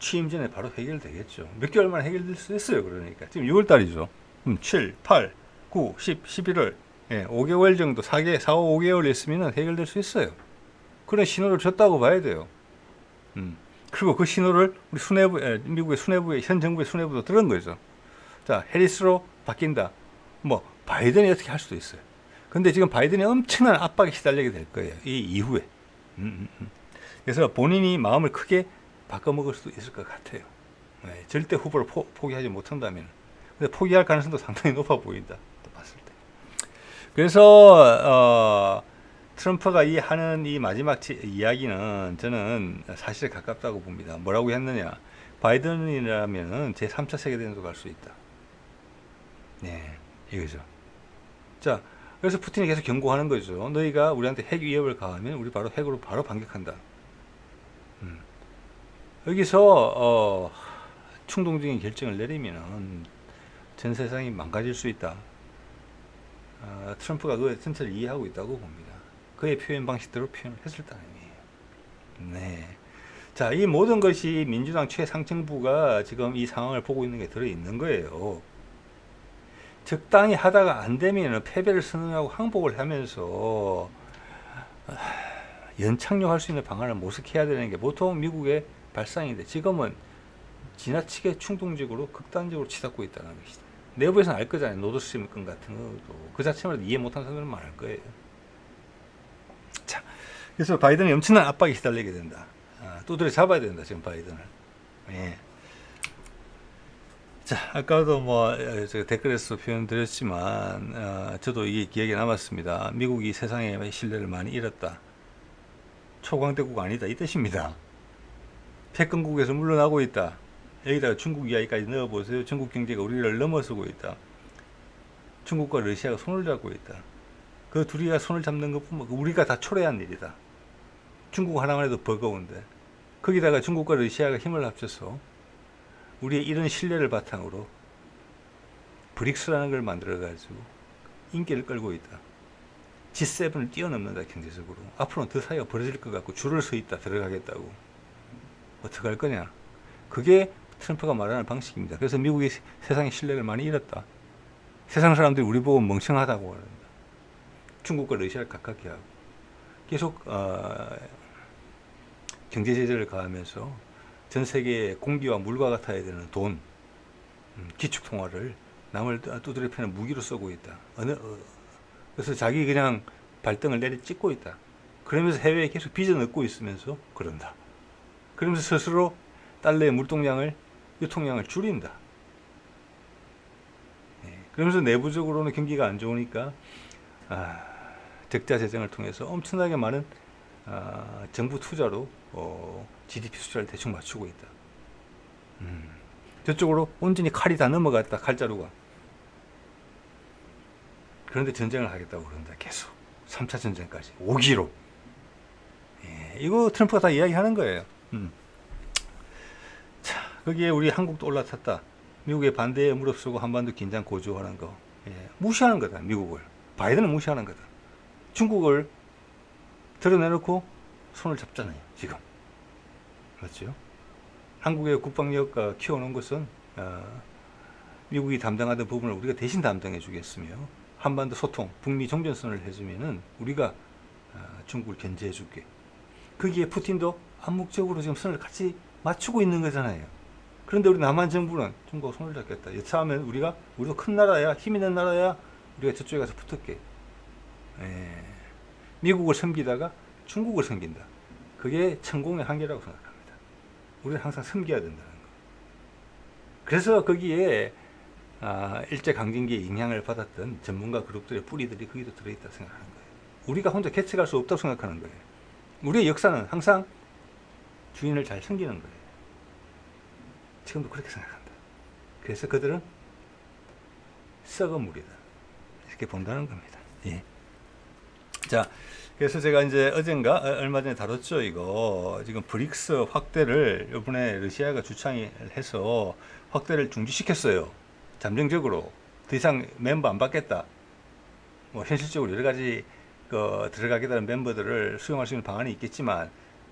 취임 전에 바로 해결되겠죠. 몇 개월 만에 해결될 수 있어요. 그러니까 지금 6월 달이죠. 7, 8, 9, 10, 11월. 예, 5개월 정도, 4, 5, 5개월 있으면 해결될 수 있어요. 그런 신호를 줬다고 봐야 돼요. 그리고 그 신호를 우리 미국의 현 정부의 수뇌부도 들은 거죠. 자, 해리스로 바뀐다. 바이든이 어떻게 할 수도 있어요. 근데 지금 바이든이 엄청난 압박에 시달리게 될 거예요, 이 이후에. 그래서 본인이 마음을 크게 바꿔먹을 수도 있을 것 같아요. 네, 절대 후보를 포기하지 못한다면. 근데 포기할 가능성도 상당히 높아 보인다, 또 봤을 때. 그래서 트럼프가 하는 이 마지막 이야기는 저는 사실에 가깝다고 봅니다. 뭐라고 했느냐? 바이든이라면 제3차 세계대전도 갈 수 있다. 네, 이거죠. 자, 그래서 푸틴이 계속 경고하는 거죠. 너희가 우리한테 핵 위협을 가하면 우리 핵으로 바로 반격한다. 여기서 충동적인 결정을 내리면 전 세상이 망가질 수 있다. 트럼프가 그 전체를 이해하고 있다고 봅니다. 그의 표현 방식대로 표현을 했을 따름이에요. 네. 자, 이 모든 것이 민주당 최상층부가 지금 이 상황을 보고 있는 게 들어있는 거예요. 적당히 하다가 안 되면 패배를 선언하고 항복을 하면서 연착륙할 수 있는 방안을 모색해야 되는 게 보통 미국의 발상인데, 지금은 지나치게 충동적으로 극단적으로 치닫고 있다는 것이다. 내부에서는 알 거잖아요. 노드스트림 건 같은 것도 그 자체만 이해 못하는 사람들은 많을 거예요. 자, 그래서 바이든이 엄청난 압박에 시달리게 된다. 두드려 잡아야 된다, 지금 바이든을. 예. 자, 아까도 제가 댓글에서 표현드렸지만, 저도 이게 기억에 남았습니다. 미국이 세상의 신뢰를 많이 잃었다. 초강대국 아니다, 이 뜻입니다. 패권국에서 물러나고 있다. 여기다가 중국 이야기까지 넣어보세요. 중국 경제가 우리를 넘어서고 있다. 중국과 러시아가 손을 잡고 있다. 그 둘이가 손을 잡는 것뿐만 우리가 다 초래한 일이다. 중국 하나만 해도 버거운데 거기다가 중국과 러시아가 힘을 합쳐서 우리의 이런 신뢰를 바탕으로 브릭스라는 걸 만들어가지고 인기를 끌고 있다. G7을 뛰어넘는다. 경제적으로 앞으로는 더 사이가 벌어질 것 같고 줄을 서 있다. 들어가겠다고. 어떻게 할 거냐. 그게 트럼프가 말하는 방식입니다. 그래서 미국이 세상의 신뢰를 많이 잃었다. 세상 사람들이 우리 보고 멍청하다고 한다. 중국과 러시아를 가깝게 하고 계속 경제 제재를 가하면서 전 세계의 공기와 물과 같아야 되는 돈, 기축 통화를 남을 두드려 패는 무기로 쓰고 있다. 그래서 자기 그냥 발등을 내리 찍고 있다. 그러면서 해외에 계속 빚을 넣고 있으면서 그런다. 그러면서 스스로 달러의 유통량을 줄인다. 그러면서 내부적으로는 경기가 안 좋으니까 적자 재정을 통해서 엄청나게 많은 정부 투자로 GDP 숫자를 대충 맞추고 있다. 저쪽으로 온전히 칼이 다 넘어갔다. 칼자루가. 그런데 전쟁을 하겠다고 그런다. 계속 3차 전쟁까지 5기로. 이거 트럼프가 다 이야기하는 거예요. 자, 거기에 우리 한국도 올라탔다. 미국의 반대에 무릅쓰고 한반도 긴장 고조하는 거. 무시하는 거다. 미국을. 바이든은 무시하는 거다. 중국을 드러내놓고 손을 잡잖아요. 지금. 그렇죠? 한국의 국방력 키워놓은 것은 미국이 담당하던 부분을 우리가 대신 담당해 주겠으며 한반도 소통, 북미 종전선을 해주면은 우리가 중국을 견제해 줄게. 거기에 푸틴도 암묵적으로 지금 선을 같이 맞추고 있는 거잖아요. 그런데 우리 남한 정부는 중국과 손을 잡겠다. 여차하면 우리도 큰 나라야, 힘 있는 나라야, 우리가 저쪽에 가서 붙을게. 미국을 섬기다가 중국을 섬긴다. 그게成功의 한계라고 생각합니다. 우리는 항상 섬겨야 된다는 거. 그래서 거기에 일제강점기에 영향을 받았던 전문가 그룹들의 뿌리들이 거기도 들어있다 생각하는 거예요. 우리가 혼자 개척할 수 없다고 생각하는 거예요. 우리의 역사는 항상 주인을 잘 섬기는 거예요. 지금도 그렇게 생각한다. 그래서 그들은 썩은 물이다. 이렇게 본다는 겁니다. 예. 자, 그래서 제가 이제 어젠가 얼마 전에 다뤘죠. 이거 지금 브릭스 확대를 이번에 러시아가 주창을 해서 확대를 중지시켰어요. 잠정적으로 더 이상 멤버 안 받겠다. 뭐 현실적으로 여러 가지 들어가겠다는 멤버들을 수용할 수 있는 방안이 있겠지만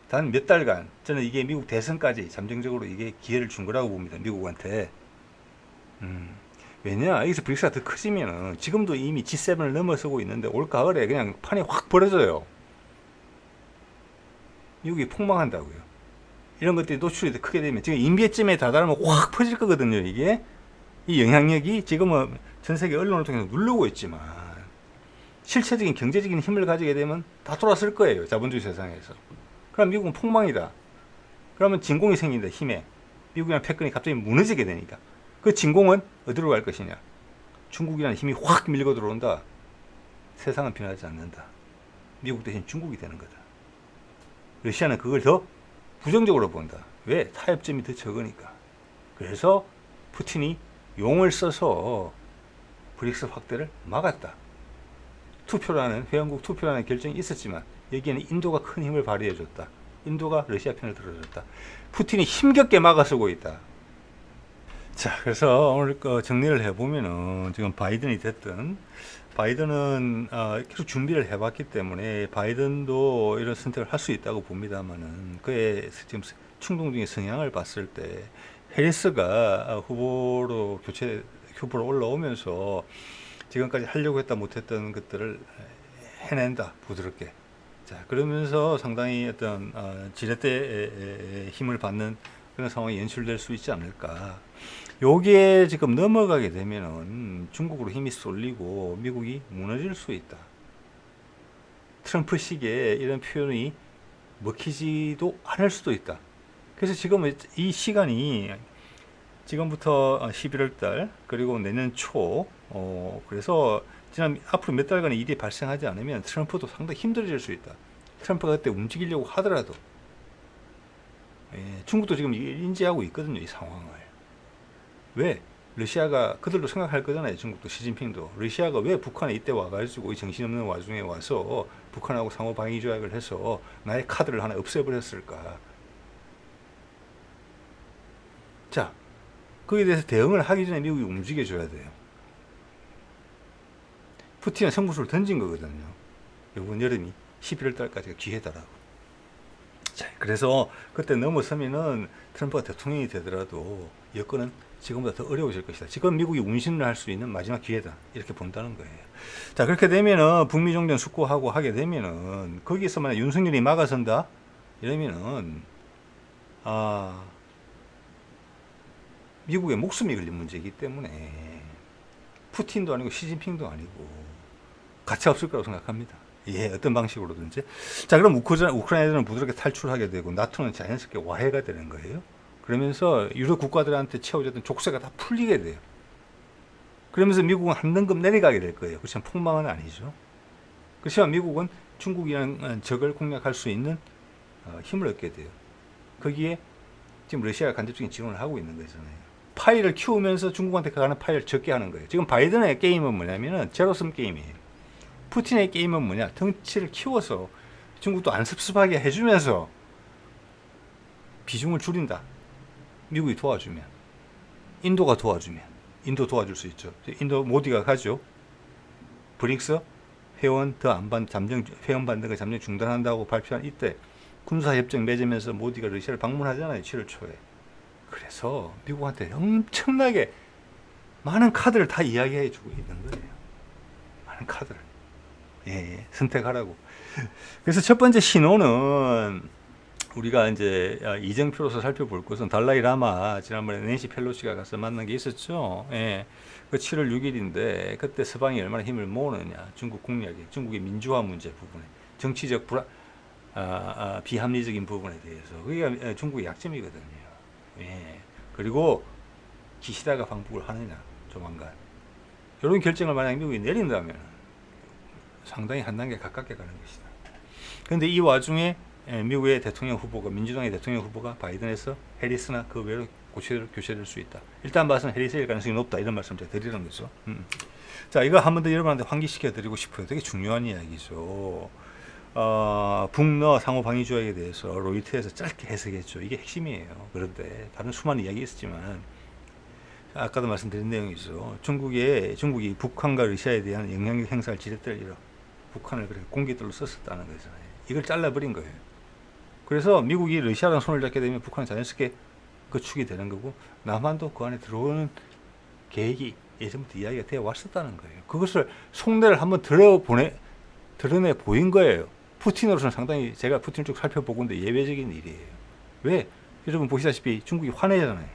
단 몇 달간 저는 이게 미국 대선까지 잠정적으로 이게 기회를 준 거라고 봅니다. 미국한테. 왜냐? 여기서 브릭스가 더 커지면은 지금도 이미 G7을 넘어서고 있는데 올 가을에 그냥 판이 확 벌어져요. 미국이 폭망한다고요. 이런 것들이 노출이 더 크게 되면 지금 임계점에 다다르면 확 퍼질 거거든요. 이게 이 영향력이 지금은 전 세계 언론을 통해서 누르고 있지만 실체적인 경제적인 힘을 가지게 되면 다 돌아설 거예요. 자본주의 세상에서. 그럼 미국은 폭망이다. 그러면 진공이 생긴다. 힘에. 미국이랑 패권이 갑자기 무너지게 되니까. 그 진공은 어디로 갈 것이냐. 중국이라는 힘이 확 밀고 들어온다. 세상은 변하지 않는다. 미국 대신 중국이 되는 거다. 러시아는 그걸 더 부정적으로 본다. 왜? 타협점이 더 적으니까. 그래서 푸틴이 용을 써서 브릭스 확대를 막았다. 회원국 투표라는 결정이 있었지만 여기에는 인도가 큰 힘을 발휘해줬다. 인도가 러시아 편을 들어줬다. 푸틴이 힘겹게 막아서고 있다. 자, 그래서 오늘 정리를 해보면은 지금 바이든이 됐든 바이든은 계속 준비를 해봤기 때문에 바이든도 이런 선택을 할 수 있다고 봅니다만은 그의 지금 충동적인 성향을 봤을 때 해리스가 후보로 올라오면서 지금까지 하려고 했다 못했던 것들을 해낸다 부드럽게. 자, 그러면서 상당히 어떤 지렛대의 힘을 받는 그런 상황이 연출될 수 있지 않을까. 요게 지금 넘어가게 되면은 중국으로 힘이 쏠리고 미국이 무너질 수 있다. 트럼프식의 이런 표현이 먹히지도 않을 수도 있다. 그래서 지금 이 시간이 지금부터 11월 달 그리고 내년 초 그래서 앞으로 몇 달간의 일이 발생하지 않으면 트럼프도 상당히 힘들어질 수 있다. 트럼프가 그때 움직이려고 하더라도 중국도 지금 인지하고 있거든요, 이 상황을. 왜? 러시아가 그들도 생각할 거잖아요. 중국도 시진핑도 러시아가 왜 북한에 이때 와가지고 이 정신없는 와중에 와서 북한하고 상호 방위 조약을 해서 나의 카드를 하나 없애버렸을까? 자, 거기에 대해서 대응을 하기 전에 미국이 움직여줘야 돼요. 푸틴은 성부수를 던진 거거든요. 이번 여름이 11월 달까지가 기회다라고. 자, 그래서 그때 넘어서면은 트럼프가 대통령이 되더라도 여건은 지금보다 더 어려워질 것이다. 지금 미국이 운신을 할 수 있는 마지막 기회다. 이렇게 본다는 거예요. 자, 그렇게 되면은 북미 종전 숙고하고 하게 되면은 거기서 만약 윤석열이 막아선다 이러면은 미국의 목숨이 걸린 문제이기 때문에 푸틴도 아니고 시진핑도 아니고 가차 없을 거라고 생각합니다. 예, 어떤 방식으로든지. 자, 그럼 우크라이나는 부드럽게 탈출하게 되고 나토는 자연스럽게 와해가 되는 거예요. 그러면서 유럽 국가들한테 채워졌던 족쇄가 다 풀리게 돼요. 그러면서 미국은 한 등급 내려가게 될 거예요. 그렇지만 폭망은 아니죠. 그렇지만 미국은 중국이라는 적을 공략할 수 있는 힘을 얻게 돼요. 거기에 지금 러시아가 간접적인 지원을 하고 있는 거잖아요. 파일을 키우면서 중국한테 가는 파일을 적게 하는 거예요. 지금 바이든의 게임은 뭐냐면은 제로섬 게임이에요. 푸틴의 게임은 뭐냐? 덩치를 키워서 중국도 안 섭섭하게 해주면서 비중을 줄인다. 미국이 도와주면, 인도가 도와주면, 인도 도와줄 수 있죠. 인도 모디가 가죠. 브릭스 회원 회원 받는 거 잠정 중단한다고 발표한 이때 군사협정 맺으면서 모디가 러시아를 방문하잖아요. 7월 초에. 그래서 미국한테 엄청나게 많은 카드를 다 이야기해 주고 있는 거예요. 많은 카드를. 예, 선택하라고. 그래서 첫 번째 신호는 우리가 이제 이정표로서 살펴볼 것은 달라이 라마 지난번에 낸시 펠로시가 가서 만난 게 있었죠. 예, 그 7월 6일인데 그때 서방이 얼마나 힘을 모으느냐. 중국 공략에, 중국의 민주화 문제 부분에, 정치적 비합리적인 부분에 대해서 그게 중국의 약점이거든요. 예, 그리고 기시다가 방북을 하느냐 조만간 이런 결정을 만약 미국이 내린다면 상당히 한 단계 가깝게 가는 것이다. 그런데 이 와중에 미국의 대통령 후보가, 민주당의 대통령 후보가 바이든에서 해리스나 그 외로 교체될 수 있다. 일단 봐서는 해리스일 가능성이 높다. 이런 말씀 제가 드리는 거죠. 자, 이거 한 번 더 여러분한테 환기시켜 드리고 싶어요. 되게 중요한 이야기죠. 북러 상호 방위 조약에 대해서 로이터에서 짧게 해석했죠. 이게 핵심이에요. 그런데 다른 수많은 이야기 있었지만 아까도 말씀드린 내용이죠. 중국이 북한과 러시아에 대한 영향력 행사를 지렛대로 북한을 그렇게 공개들로 썼었다는 거잖아요. 이걸 잘라버린 거예요. 그래서 미국이 러시아랑 손을 잡게 되면 북한은 자연스럽게 거축이 되는 거고 남한도 그 안에 들어오는 계획이 예전부터 이야기가 되어 왔었다는 거예요. 그것을 속내를 한번 드러내 보인 거예요. 푸틴으로서는 상당히 제가 푸틴을 쭉 살펴보고 있는데 예외적인 일이에요. 왜? 여러분 보시다시피 중국이 화내잖아요.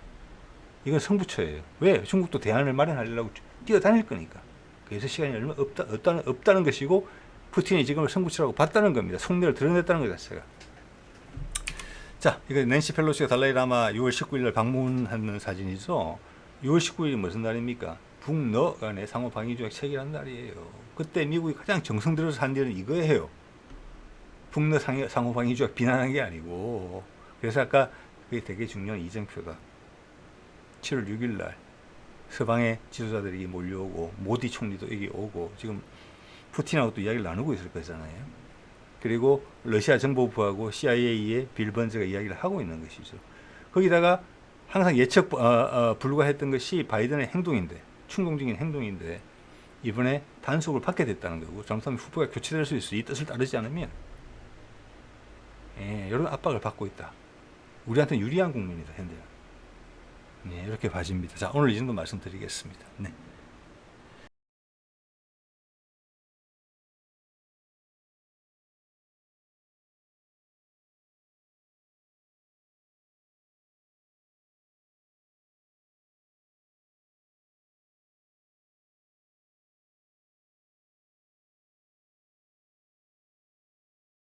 이건 성부처예요. 왜? 중국도 대안을 마련하려고 뛰어다닐 거니까. 그래서 시간이 얼마 없다는 것이고 푸틴이 지금 성부처라고 봤다는 겁니다. 속내를 드러냈다는 것 자체가. 자, 이거 낸시 펠로시가 달라이 라마 6월 19일 날 방문하는 사진이죠. 6월 19일이 무슨 날입니까? 북러 간의 상호 방위 조약 체결한 날이에요. 그때 미국이 가장 정성 들여서 한 일은 이거예요. 북러 상호 방위 조약 비난한 게 아니고. 그래서 아까 그게 되게 중요한 이정표다. 7월 6일 날 서방의 지도자들이 몰려오고 모디 총리도 여기 오고 지금 푸틴하고 또 이야기를 나누고 있을 거잖아요. 그리고 러시아 정보부하고 CIA의 빌 번즈가 이야기를 하고 있는 것이죠. 거기다가 항상 예측 불가했던 것이 바이든의 행동인데, 충동적인 행동인데 이번에 단속을 받게 됐다는 거고 잘못하면 후보가 교체될 수 있어. 이 뜻을 따르지 않으면 이런 압박을 받고 있다. 우리한테는 유리한 국민이다. 현재는. 네, 이렇게 봐집니다. 자, 오늘 이 정도 말씀드리겠습니다. 네.